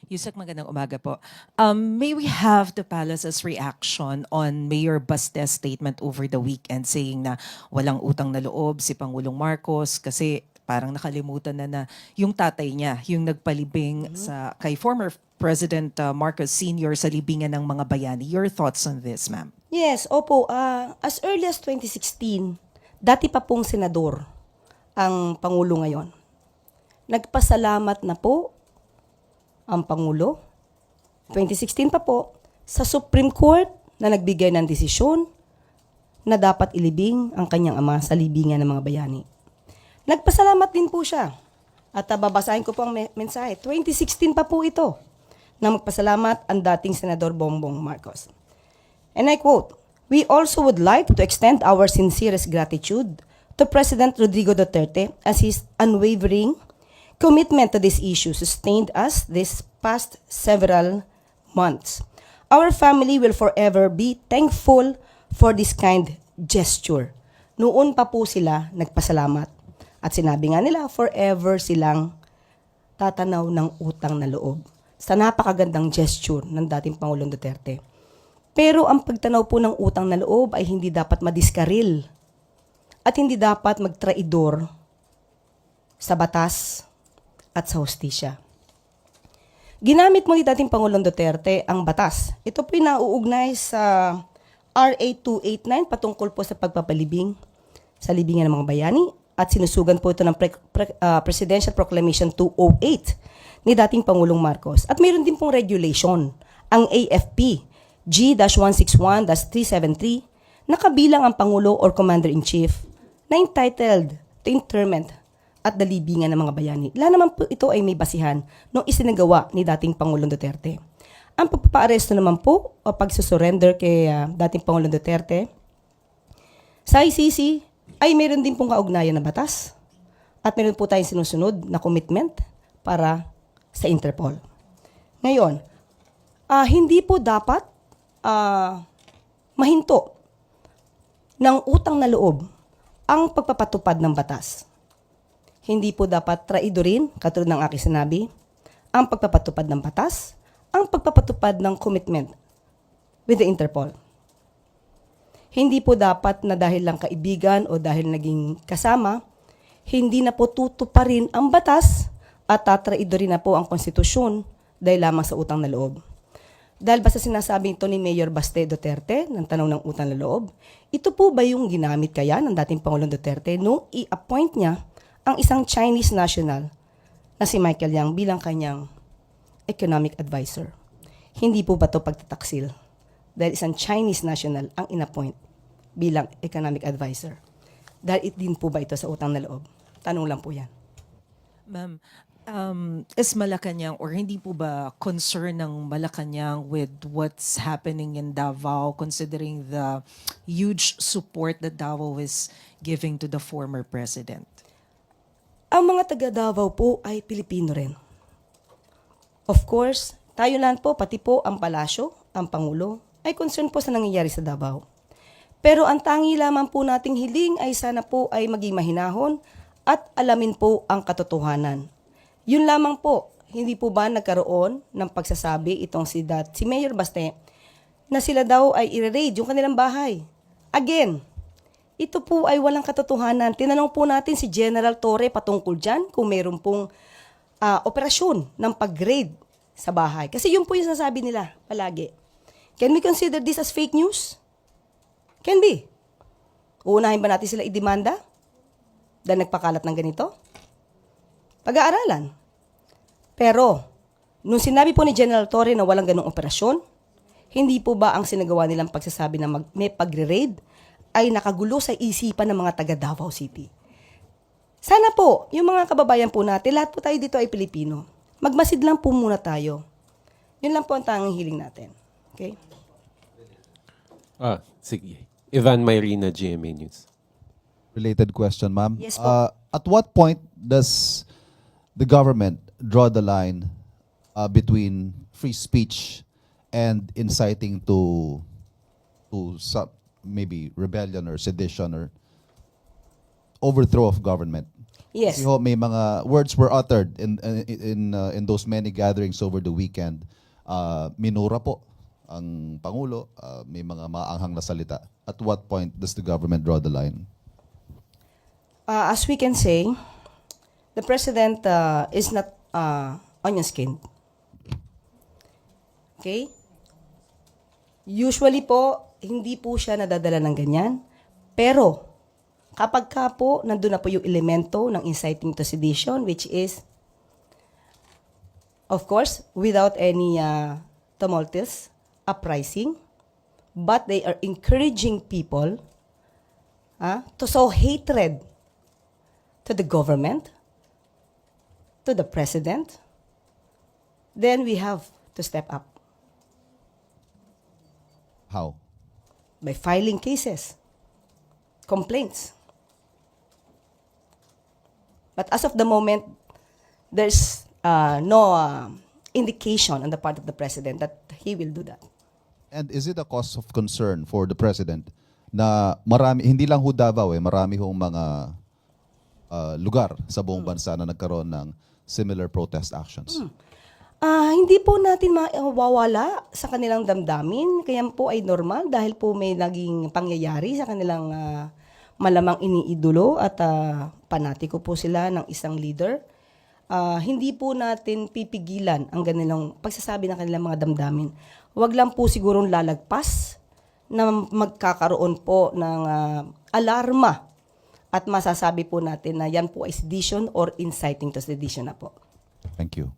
Yusek, magandang umaga po. May we have the palace's reaction on Mayor Baste's statement over the weekend saying na walang utang na loob si Pangulong Marcos kasi parang nakalimutan na yung tatay niya, yung nagpalibing sa kay former President Marcos Sr. sa libingan ng mga bayani. Your thoughts on this, ma'am? Yes, opo. As early as 2016, dati pa pong senador ang Pangulo ngayon. Nagpasalamat na po ang Pangulo, 2016 pa po, sa Supreme Court na nagbigay ng desisyon na dapat ilibing ang kanyang ama sa libingan ng mga bayani. Nagpasalamat din po siya. At babasahin ko po ang mensahe. 2016 pa po ito na magpasalamat ang dating Senador Bongbong Marcos. And I quote, "We also would like to extend our sincerest gratitude to President Rodrigo Duterte as his unwavering commitment to this issue sustained us this past several months. Our family will forever be thankful for this kind gesture." Noon pa po sila nagpasalamat. At sinabi nga nila, forever silang tatanaw ng utang na loob sa napakagandang gesture ng dating Pangulong Duterte. Pero ang pagtanaw po ng utang na loob ay hindi dapat madiskaril at hindi dapat magtraidor sa batas at sa hustisya. Ginamit mo ni dating Pangulong Duterte ang batas. Ito po nauugnay sa RA 289 patungkol po sa pagpapalibing sa libingan ng mga bayani at sinusugan po ito ng Presidential Proclamation 208 ni dating Pangulong Marcos. At mayroon din pong regulation, ang AFP G-161-373 na kabilang ang Pangulo or Commander-in-Chief na entitled to interment at the libingan ng mga bayani. Lahat naman po ito ay may basihan nung isinagawa ni dating Pangulong Duterte. Ang pagpapaaresto naman po o pagsusurrender kay dating Pangulong Duterte sa ICC ay meron din pong kaugnayan na batas at meron po tayong sinusunod na commitment para sa Interpol. Ngayon, hindi po dapat mahinto ng utang na loob ang pagpapatupad ng batas. Hindi po dapat traidorin, katulad ng aking sinabi, ang pagpapatupad ng batas, ang pagpapatupad ng commitment with the Interpol. Hindi po dapat na dahil lang kaibigan o dahil naging kasama, hindi na po tutuparin ang batas at tatraidorin na po ang konstitusyon dahil lamang sa utang na loob. Dahil basta sinasabi ito ni Mayor Baste Duterte ng tanong ng utang na loob, ito po ba yung ginamit kaya ng dating Pangulong Duterte nung i-appoint niya ang isang Chinese national na si Michael Yang bilang kanyang economic advisor? Hindi po ba ito pagtataksil? Dahil isang Chinese national ang in-appoint bilang economic advisor. Dahil din po ba ito sa utang na loob? Tanong lang po yan. Ma'am, is Malacanang or hindi po ba concern ng Malacanang with what's happening in Davao considering the huge support that Davao is giving to the former president? Ang mga taga Davao po ay Pilipino rin. Of course, tayo lang po, pati po ang palasyo, ang Pangulo, ay concern po sa nangyayari sa Davao. Pero ang tangi lamang po nating hiling ay sana po ay maging mahinahon at alamin po ang katotohanan. Yun lamang po, hindi po ba nagkaroon ng pagsasabi itong si Mayor Baste na sila daw ay i-raid yung kanilang bahay. Again, ito po ay walang katotohanan. Tinanong po natin si General Torre patungkol dyan kung mayroon pong operasyon ng pag-raid sa bahay. Kasi yun po yung sinasabi nila palagi. Can we consider this as fake news? Can be. Uunahin ba natin sila idemanda dahil nagpakalat ng ganito? Pag-aaralan. Pero, nung sinabi po ni General Torre na walang ganong operasyon, hindi po ba ang sinagawa nilang pagsasabi na may pagre-raid ay nakagulo sa isipan ng mga taga Davao City? Sana po, yung mga kababayan po natin, lahat po tayo dito ay Pilipino. Magmasid lang po muna tayo. Yun lang po ang tanging hiling natin. Okay? Sige. Ivan Mayrina, GMA News. Related question, ma'am. Yes po. At what point does the government draw the line between free speech and inciting to some, maybe rebellion or sedition or overthrow of government? Yes. Kasi ho, may mga words were uttered in those many gatherings over the weekend. Minura po ang Pangulo, may mga maanghang na salita. At what point does the government draw the line? As we can say, the President is not onion skinned. Okay? Usually po, hindi po siya nadadala ng ganyan. Pero, kapag ka po, nandun na po yung elemento ng inciting to sedition, which is, of course, without any tumultuous uprising, but they are encouraging people to sow hatred to the government, to the president, then we have to step up How? by filing cases, complaints. But as of the moment, there's no indication on the part of the president that he will do that. And is it a cause of concern for the president na marami, hindi lang ho Davao, marami hong mga lugar sa buong bansa na nagkaroon ng similar protest actions? Hindi po natin mawawala sa kanilang damdamin. Kaya po ay normal dahil po may naging pangyayari sa kanilang malamang iniidolo at panatiko po sila ng isang leader. Hindi po natin pipigilan ang kanilang pagsasabi ng kanilang mga damdamin. Huwag lang po sigurong lalagpas na magkakaroon po ng alarma at masasabi po natin na yan po ay sedition or inciting to sedition na po. Thank you.